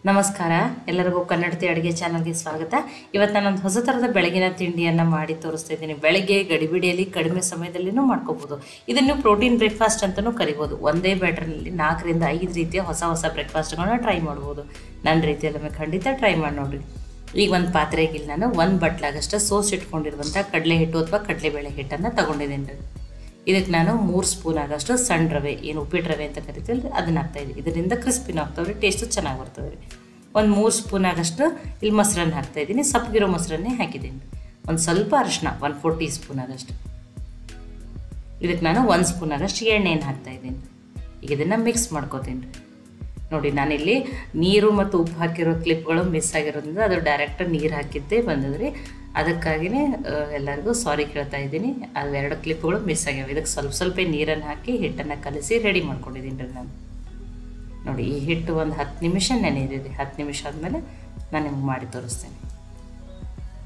ನಮಸ್ಕಾರ, ಎಲ್ಲರಿಗೂ ಕನ್ನಡತಿ ಅಡುಗೆ ಚಾನಲ್ಗೆ ಸ್ವಾಗತ. ಇವತ್ತು ನಾನೊಂದು ಹೊಸ ಥರದ ಬೆಳಗಿನ ತಿಂಡಿಯನ್ನು ಮಾಡಿ ತೋರಿಸ್ತಾ ಇದ್ದೀನಿ. ಬೆಳಗ್ಗೆ ಗಡಿಬಿಡಿಯಲ್ಲಿ ಕಡಿಮೆ ಸಮಯದಲ್ಲಿನೂ ಮಾಡ್ಕೋಬೋದು. ಇದನ್ನು ಪ್ರೋಟೀನ್ ಬ್ರೇಕ್ಫಾಸ್ಟ್ ಅಂತಲೂ ಕರಿಬೋದು. ಒಂದೇ ಬ್ಯಾಟರ್ನಲ್ಲಿ 4 ರಿಂದ 5 ರೀತಿಯ ಹೊಸ ಬ್ರೇಕ್ಫಾಸ್ಟ್ಗಳನ್ನ ಟ್ರೈ ಮಾಡ್ಬೋದು. ನನ್ನ ರೀತಿಯಲ್ಲೊಮ್ಮೆ ಖಂಡಿತ ಟ್ರೈ ಮಾಡಿ ನೋಡಿರಿ. ಈಗ ಒಂದು ಪಾತ್ರೆಗೆ ನಾನು 1 ಬಟ್ಲಾಗಷ್ಟು ಸೋಸ್ ಇಟ್ಕೊಂಡಿರುವಂಥ ಕಡಲೆ ಹಿಟ್ಟು ಅಥವಾ ಕಡಲೆಬೇಳೆ ಹಿಟ್ಟನ್ನು ತೊಗೊಂಡಿದ್ದೀನಿ. ಇದಕ್ಕೆ ನಾನು 3 ಸ್ಪೂನ್ ಆಗಷ್ಟು ಸಣ್ಣ ರವೆ, ಏನು ಉಪ್ಪಿಟ್ಟು ರವೆ ಅಂತ ಕರಿತೀವಿ ರೀ, ಅದನ್ನು ಹಾಕ್ತಾಯಿದ್ದೀನಿ. ಇದರಿಂದ ಕ್ರಿಸ್ಪಿನೂ ಆಗ್ತಾವ್ರಿ, ಟೇಸ್ಟು ಚೆನ್ನಾಗಿ ಬರ್ತದೆ ರೀ. ಒಂದು 3 ಸ್ಪೂನ್ ಆಗಷ್ಟು ಇಲ್ಲಿ ಮೊಸರನ್ನ ಹಾಕ್ತಾಯಿದ್ದೀನಿ. ಸಪ್ಪಗಿರೋ ಮೊಸರನ್ನೇ ಹಾಕಿದ್ದೀನಿ. ಒಂದು ಸ್ವಲ್ಪ ಅರಿಶಿನ 1/4 ಟೀ ಸ್ಪೂನ್ ಆಗಷ್ಟು. ಇದಕ್ಕೆ ನಾನು 1 ಸ್ಪೂನ್ ಆಗಷ್ಟು ಎಣ್ಣೆಯನ್ನು ಹಾಕ್ತಾಯಿದ್ದೀನಿ. ಈಗ ಇದನ್ನು ಮಿಕ್ಸ್ ಮಾಡ್ಕೋತೀನಿ ರೀ. ನೋಡಿ, ನಾನಿಲ್ಲಿ ನೀರು ಮತ್ತು ಉಪ್ಪು ಹಾಕಿರೋ ಕ್ಲಿಪ್ಗಳು ಮಿಸ್ ಆಗಿರೋದ್ರಿಂದ ಅದು ಡೈರೆಕ್ಟ್ ನೀರು ಹಾಕಿದ್ದೇ ಬಂದದ್ರಿ. ಅದಕ್ಕಾಗಿಯೇ ಎಲ್ಲರಿಗೂ ಸಾರಿ ಕೇಳ್ತಾ ಇದ್ದೀನಿ. ಅವೆರಡು ಕ್ಲಿಪ್ಗಳು ಮಿಸ್ ಆಗ್ಯಾವೆ. ಇದಕ್ಕೆ ಸ್ವಲ್ಪ ನೀರನ್ನು ಹಾಕಿ ಹಿಟ್ಟನ್ನು ಕಲಸಿ ರೆಡಿ ಮಾಡ್ಕೊಂಡಿದ್ದೀನಿ ರೀ ನಾನು. ನೋಡಿ, ಈ ಹಿಟ್ಟು ಒಂದು 10 ನಿಮಿಷ ನೆನೆಯಿರಿ. 10 ನಿಮಿಷ ಆದಮೇಲೆ ನಾನು ನಿಮ್ಗೆ ಮಾಡಿ ತೋರಿಸ್ತೇನೆ.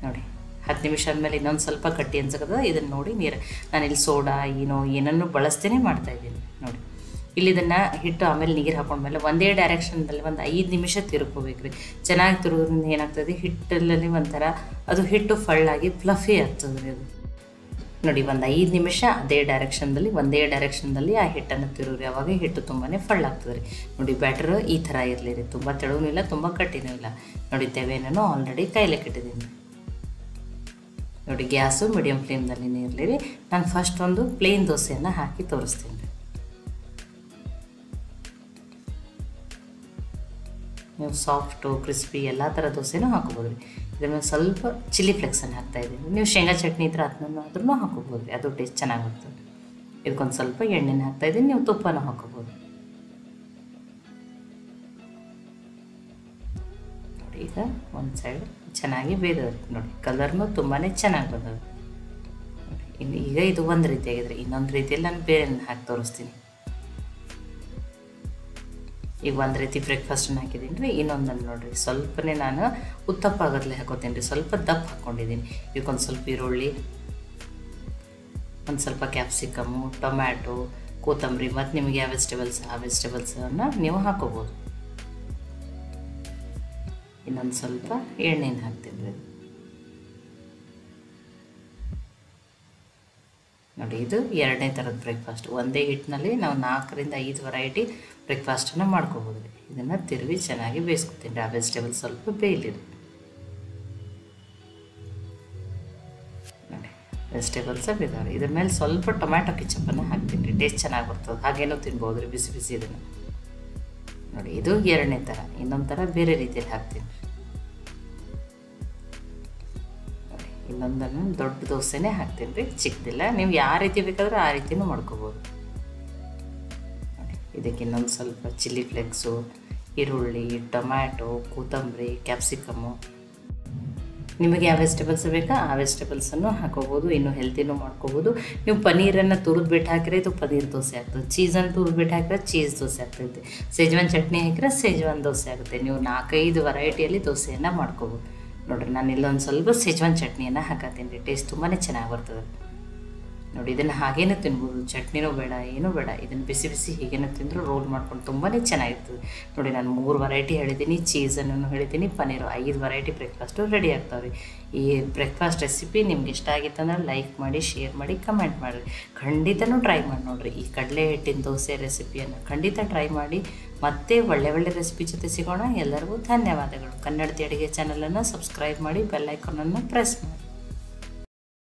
ನೋಡಿ, 10 ನಿಮಿಷ ಆದಮೇಲೆ ಇನ್ನೊಂದು ಸ್ವಲ್ಪ ಗಟ್ಟಿ ಅನ್ಸಕ್ಕದ. ಇದನ್ನು ನೋಡಿ, ನೀರು ನಾನಿಲ್ಲಿ ಸೋಡಾ ಏನನ್ನು ಬಳಸ್ತೇನೆ ಮಾಡ್ತಾಯಿದ್ದೀನಿ. ನೋಡಿ, ಇಲ್ಲಿ ಇದನ್ನು ಹಿಟ್ಟು ಆಮೇಲೆ ನೀರು ಹಾಕೊಂಡ್ಮೇಲೆ ಒಂದೇ ಡೈರೆಕ್ಷನ್ದಲ್ಲಿ ಒಂದು 5 ನಿಮಿಷ ತಿರುಗ್ಕೋಬೇಕು ರೀ. ಚೆನ್ನಾಗಿ ತಿರುಗೋದ್ರಿಂದ ಏನಾಗ್ತದೆ, ಹಿಟ್ಟಲ್ಲಿ ಒಂಥರ ಅದು ಹಿಟ್ಟು ಫಳ್ಳಾಗಿ ಫ್ಲಫಿ ಆಗ್ತದೆ ರೀ ಅದು. ನೋಡಿ, ಒಂದು 5 ನಿಮಿಷ ಅದೇ ಒಂದೇ ಡೈರೆಕ್ಷನ್ದಲ್ಲಿ ಆ ಹಿಟ್ಟನ್ನು ತಿರುಗ್ರಿ. ಅವಾಗ ಹಿಟ್ಟು ತುಂಬಾ ಫಳ್ಳಾಗ್ತದೆ ರೀ. ನೋಡಿ, ಬ್ಯಾಟರ್ ಈ ಥರ ಇರಲಿ ರೀ. ತುಂಬ ತೆಳುವೂ ಇಲ್ಲ, ತುಂಬ ಗಟ್ಟಿನೂ ಇಲ್ಲ. ನೋಡಿ, ತೆವೆನೂ ಆಲ್ರೆಡಿ ಕಾಯ್ಲಿಕ್ಕೆ ಇಟ್ಟಿದ್ದೀನಿ. ನೋಡಿ, ಗ್ಯಾಸು ಮೀಡಿಯಮ್ ಫ್ಲೇಮ್ದಲ್ಲಿನೇ ಇರಲಿ ರೀ. ನಾನು ಫಸ್ಟ್ ಒಂದು ಪ್ಲೇನ್ ದೋಸೆಯನ್ನು ಹಾಕಿ ತೋರಿಸ್ತೀನಿ ರೀ. ನೀವು ಸಾಫ್ಟು ಕ್ರಿಸ್ಪಿ ಎಲ್ಲ ಥರ ದೋಸೆನೂ ಹಾಕೋಬೋದು ರೀ. ಇದ್ರ ಮೇಲೆ ಸ್ವಲ್ಪ ಚಿಲ್ಲಿ ಫ್ಲೇಕ್ಸನ್ನು ಹಾಕ್ತಾಯಿದ್ದೀನಿ. ನೀವು ಶೇಂಗಾ ಚಟ್ನಿ ಇದ್ರೆ ಅದನ್ನು ಹಾಕೋಬೋದು ರೀ. ಅದು ಟೇಸ್ಟ್ ಚೆನ್ನಾಗಿ ಬರ್ತದೆ. ಇದಕ್ಕೊಂದು ಸ್ವಲ್ಪ ಎಣ್ಣೆನ ಹಾಕ್ತಾಯಿದ್ದೀನಿ. ನೀವು ತುಪ್ಪನೂ ಹಾಕೋಬೋದು. ನೋಡಿ, ಈಗ ಒಂದು ಸೈಡ್ ಚೆನ್ನಾಗಿ ಬೇಯ್ದವ್ರಿ. ನೋಡಿ, ಕಲರ್ನೂ ತುಂಬಾ ಚೆನ್ನಾಗಿ ಬಂದವೆ. ನೋಡಿ, ಈಗ ಇದು ಒಂದು ರೀತಿಯಾಗಿದ್ರೆ ಇನ್ನೊಂದು ರೀತಿಯಲ್ಲಿ ನಾನು ಬೇರೆ ಹಾಕಿ ತೋರಿಸ್ತೀನಿ. ಈಗ ಒಂದು ರೀತಿ ಬ್ರೇಕ್ಫಾಸ್ಟನ್ನು ಹಾಕಿದ್ದೀನಿ ರೀ. ಇನ್ನೊಂದನ್ನು ನೋಡಿರಿ, ಸ್ವಲ್ಪನೇ ನಾನು ಉತ್ತಪ್ಪ ಆಗೋದ್ಲೆ ಹಾಕೋತೀನಿ ರೀ. ಸ್ವಲ್ಪ ದಪ್ಪ ಹಾಕ್ಕೊಂಡಿದ್ದೀನಿ. ಇದಕ್ಕೊಂದು ಸ್ವಲ್ಪ ಈರುಳ್ಳಿ, ಒಂದು ಸ್ವಲ್ಪ ಕ್ಯಾಪ್ಸಿಕಮ್ಮು, ಟೊಮ್ಯಾಟೊ, ಕೊತ್ತಂಬರಿ ಮತ್ತು ನಿಮಗೆ ಯಾವ ವೆಜಿಟೇಬಲ್ಸನ್ನು ನೀವು ಹಾಕೋಬೋದು. ಇನ್ನೊಂದು ಸ್ವಲ್ಪ ಎಣ್ಣೆನ ಹಾಕ್ತೀನಿ ರೀ. ನೋಡಿ, ಇದು 2ನೇ ಥರದ ಬ್ರೇಕ್ಫಾಸ್ಟ್. ಒಂದೇ ಹಿಟ್ಟಿನಲ್ಲಿ ನಾವು 4 ರಿಂದ 5 ವೆರೈಟಿ ಬ್ರೇಕ್ಫಾಸ್ಟನ್ನು ಮಾಡ್ಕೋಬೋದು ರೀ. ಇದನ್ನು ತಿರುವಿ ಚೆನ್ನಾಗಿ ಬೇಯಿಸ್ಕೊತೀನಿ ರೀ. ಆ ವೆಜಿಟೇಬಲ್ಸ್ ಸ್ವಲ್ಪ ಬೇಯಲಿರಿ. ನೋಡಿ, ವೆಜಿಟೇಬಲ್ಸ ಬೇಯಿದಾವೆ. ಇದ್ರ ಮೇಲೆ ಸ್ವಲ್ಪ ಟೊಮ್ಯಾಟೊ ಕೆಚಪ್ಪನ್ನು ಹಾಕ್ತೀನಿ ರೀ. ಟೇಸ್ಟ್ ಚೆನ್ನಾಗಿ ಬರ್ತದೆ. ಹಾಗೇನೂ ತಿನ್ಬೋದು ರೀ ಬಿಸಿ ಇದನ್ನು. ನೋಡಿ, ಇದು 2ನೇ ಥರ. ಇನ್ನೊಂದು ಥರ ಬೇರೆ ರೀತಿಯಲ್ಲಿ ಹಾಕ್ತೀನಿ ರೀ. ಇನ್ನೊಂದನ್ನು ದೊಡ್ಡ ದೋಸೆನೇ ಹಾಕ್ತೀನಿ ರೀ, ಚಿಕ್ಕದಿಲ್ಲ. ನೀವು ಯಾವ ರೀತಿ ಬೇಕಾದ್ರೆ ಆ ರೀತಿಯೂ ಮಾಡ್ಕೋಬೋದು. ನೋಡಿ, ಇದಕ್ಕೆ ಇನ್ನೊಂದು ಸ್ವಲ್ಪ ಚಿಲ್ಲಿ ಫ್ಲೇಕ್ಸು, ಈರುಳ್ಳಿ, ಟೊಮ್ಯಾಟೊ, ಕೊತ್ತಂಬರಿ, ಕ್ಯಾಪ್ಸಿಕಮ್ಮು, ನಿಮಗೆ ಯಾವ ವೆಜಿಟೇಬಲ್ಸ್ ಬೇಕಾ ಆ ವೆಜಿಟೇಬಲ್ಸನ್ನು ಹಾಕೋಬೋದು. ಇನ್ನು ಹೆಲ್ತಿನೂ ಮಾಡ್ಕೋಬೋದು. ನೀವು ಪನ್ನೀರನ್ನು ತುರಿದ್ಬಿಟ್ಟು ಹಾಕಿದ್ರೆ ಇದು ಪನ್ನೀರ್ ದೋಸೆ ಆಗ್ತದೆ. ಚೀಸನ್ನು ತುರಿದ್ಬಿಟ್ಟು ಹಾಕಿದ್ರೆ ಚೀಸ್ ದೋಸೆ ಆಗ್ತೈತೆ. ಶೇಜ್ವಾನ್ ಚಟ್ನಿ ಹಾಕಿದ್ರೆ ಶೇಜ್ವಾನ್ ದೋಸೆ ಆಗುತ್ತೆ. ನೀವು 4-5 ವೆರೈಟಿಯಲ್ಲಿ ದೋಸೆಯನ್ನು ಮಾಡ್ಕೋಬೋದು. ನೋಡಿರಿ, ನಾನು ಇಲ್ಲೊಂದು ಸ್ವಲ್ಪ ಶೇಜ್ವಾನ್ ಚಟ್ನಿಯನ್ನು ಹಾಕತ್ತೀನಿ ರೀ. ಟೇಸ್ಟ್ ತುಂಬಾ ಚೆನ್ನಾಗಿ ಬರ್ತದೆ. ನೋಡಿ, ಇದನ್ನು ಹಾಗೇನೂ ತಿನ್ಬೋದು. ಚಟ್ನಿನೂ ಬೇಡ, ಏನೂ ಬೇಡ. ಇದನ್ನು ಬಿಸಿ ಹೀಗೇನೂ ತಿಂದರೂ ರೋಲ್ ಮಾಡ್ಕೊಂಡು ತುಂಬಾ ಚೆನ್ನಾಗಿರ್ತದೆ. ನೋಡಿ, ನಾನು 3 ವೆರೈಟಿ ಹೇಳಿದ್ದೀನಿ. ಚೀಸನ್ನು ಹೇಳಿದ್ದೀನಿ, ಪನ್ನೀರು 5 ವೆರೈಟಿ ಬ್ರೇಕ್ಫಾಸ್ಟು ರೆಡಿ ಆಗ್ತಾವೆ ರೀ. ಈ ಬ್ರೇಕ್ಫಾಸ್ಟ್ ರೆಸಿಪಿ ನಿಮ್ಗೆ ಇಷ್ಟ ಆಗಿತ್ತಂದ್ರೆ ಲೈಕ್ ಮಾಡಿ, ಶೇರ್ ಮಾಡಿ, ಕಮೆಂಟ್ ಮಾಡಿರಿ. ಖಂಡಿತನೂ ಟ್ರೈ ಮಾಡಿ ನೋಡಿರಿ. ಈ ಕಡಲೆ ಹಿಟ್ಟಿನ ದೋಸೆ ರೆಸಿಪಿಯನ್ನು ಖಂಡಿತ ಟ್ರೈ ಮಾಡಿ. ಮತ್ತೆ ಒಳ್ಳೆ ರೆಸಿಪಿ ಜೊತೆ ಸಿಗೋಣ. ಎಲ್ಲರಿಗೂ ಧನ್ಯವಾದಗಳು. ಕನ್ನಡತಿ ಅಡುಗೆ ಚಾನಲನ್ನು ಸಬ್ಸ್ಕ್ರೈಬ್ ಮಾಡಿ, ಬೆಲ್ ಐಕಾನನ್ನು ಪ್ರೆಸ್ ಮಾಡಿ.